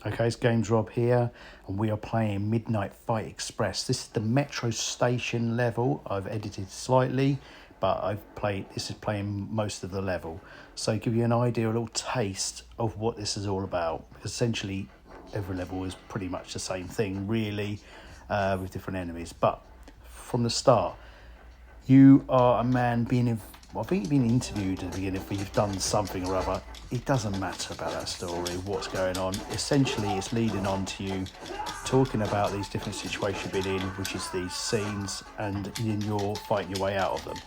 Okay, it's Gamesrob here, and we are playing Midnight Fight Express. This is the metro station level. I've edited slightly, but this is playing most of the level. So give you an idea, a little taste of what this is all about. Because essentially, every level is pretty much the same thing, really, with different enemies. But from the start, you are a man I think you've been interviewed at the beginning, but you've done something or other. It doesn't matter about that story, what's going on. Essentially, it's leading on to you talking about these different situations you've been in, which is these scenes, and then you're fighting your way out of them.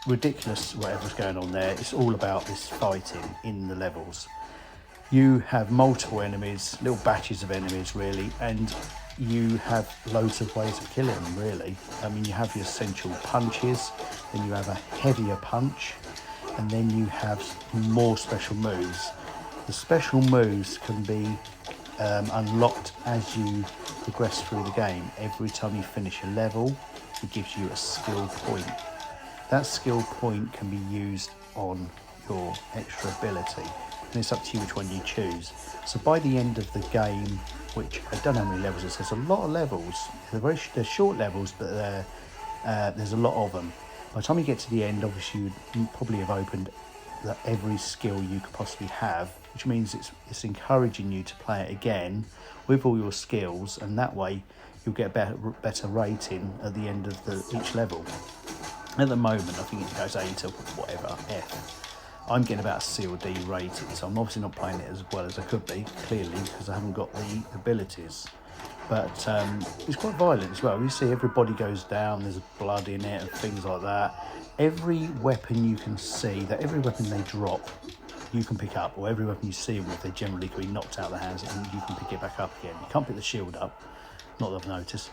Ridiculous, whatever's going on there. It's all about this fighting in the levels. You have multiple enemies, little batches of enemies, really, and you have loads of ways of killing them, really. I mean, you have your essential punches, then you have a heavier punch, and then you have more special moves. The special moves can be unlocked as you progress through the game. Every time you finish a level, it gives you a skill point. That skill point can be used on your extra ability, and it's up to you which one you choose. So by the end of the game, which I don't know how many levels it is, there's a lot of levels. They're short levels, but there's a lot of them. By the time you get to the end, obviously you probably have opened every skill you could possibly have, which means it's encouraging you to play it again with all your skills, and that way you'll get a better rating at the end of each level. At the moment, I think it goes A to whatever, F. I'm getting about a C or D rating, so I'm obviously not playing it as well as I could be, clearly, because I haven't got the abilities. But it's quite violent as well. You see everybody goes down, there's blood in it and things like that. Every weapon you can see, every weapon they drop, you can pick up, or every weapon you see with, they generally can be knocked out of the hands and you can pick it back up again. You can't pick the shield up, not that I've noticed,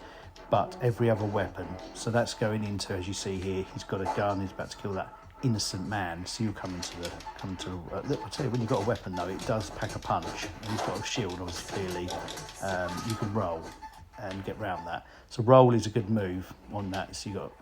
but every other weapon. So that's going into, as you see here, he's got a gun, he's about to kill that innocent man. So you come to I'll tell you, when you've got a weapon though, it does pack a punch, and you've got a shield, obviously, clearly. You can roll and get round that. So roll is a good move on that. So you got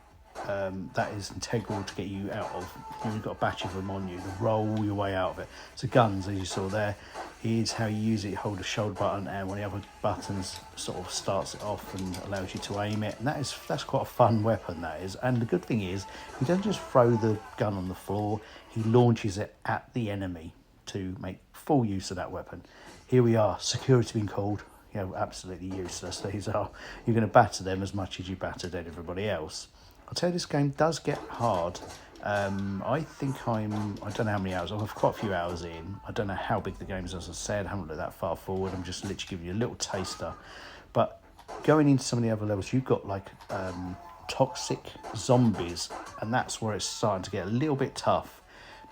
that is integral to get you out of. You've got a batch of them on you to roll your way out of it. So guns, as you saw there, is how you use it. You hold the shoulder button, and one of the other buttons sort of starts it off and allows you to aim it. And that's quite a fun weapon, that is. And the good thing is, he doesn't just throw the gun on the floor. He launches it at the enemy to make full use of that weapon. Here we are, security being called. Absolutely useless. These are, you're going to batter them as much as you battered everybody else. I'll tell you, this game does get hard. I think I don't know how many hours, I've quite a few hours in. I don't know how big the game is, as I said. I haven't looked that far forward. I'm just literally giving you a little taster. But going into some of the other levels, you've got like toxic zombies, and that's where it's starting to get a little bit tough,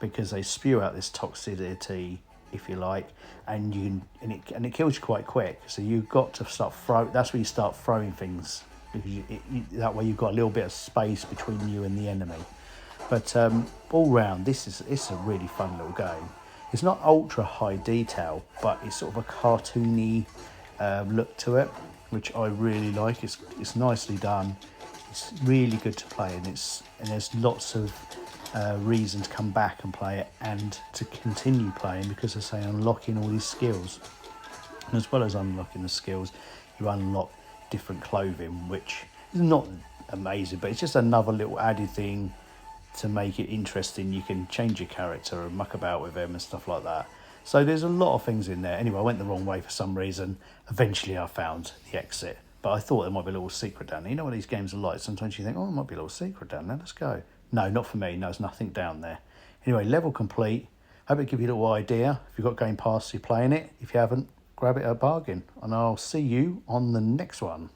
because they spew out this toxicity, if you like, and it kills you quite quick. So you've got to start that's where you start throwing things, because that way you've got a little bit of space between you and the enemy. But all round, it's a really fun little game. It's not ultra high detail, but it's sort of a cartoony look to it, which I really like. It's nicely done. It's really good to play, and there's lots of reason to come back and play it and to continue playing, because I say unlocking all these skills, and as well as unlocking the skills, you unlock different clothing, which is not amazing, but it's just another little added thing to make it interesting. You can change your character and muck about with them and stuff like that. So there's a lot of things in there. Anyway, I went the wrong way for some reason. Eventually I found the exit, but I thought there might be a little secret down there. You know what these games are like, sometimes you think, oh, there might be a little secret down there, let's go. No, not for me. No, there's nothing down there. Anyway, level complete. Hope it gives you a little idea. If you've got Game Pass, you're playing it. If you haven't, grab it at a bargain, and I'll see you on the next one.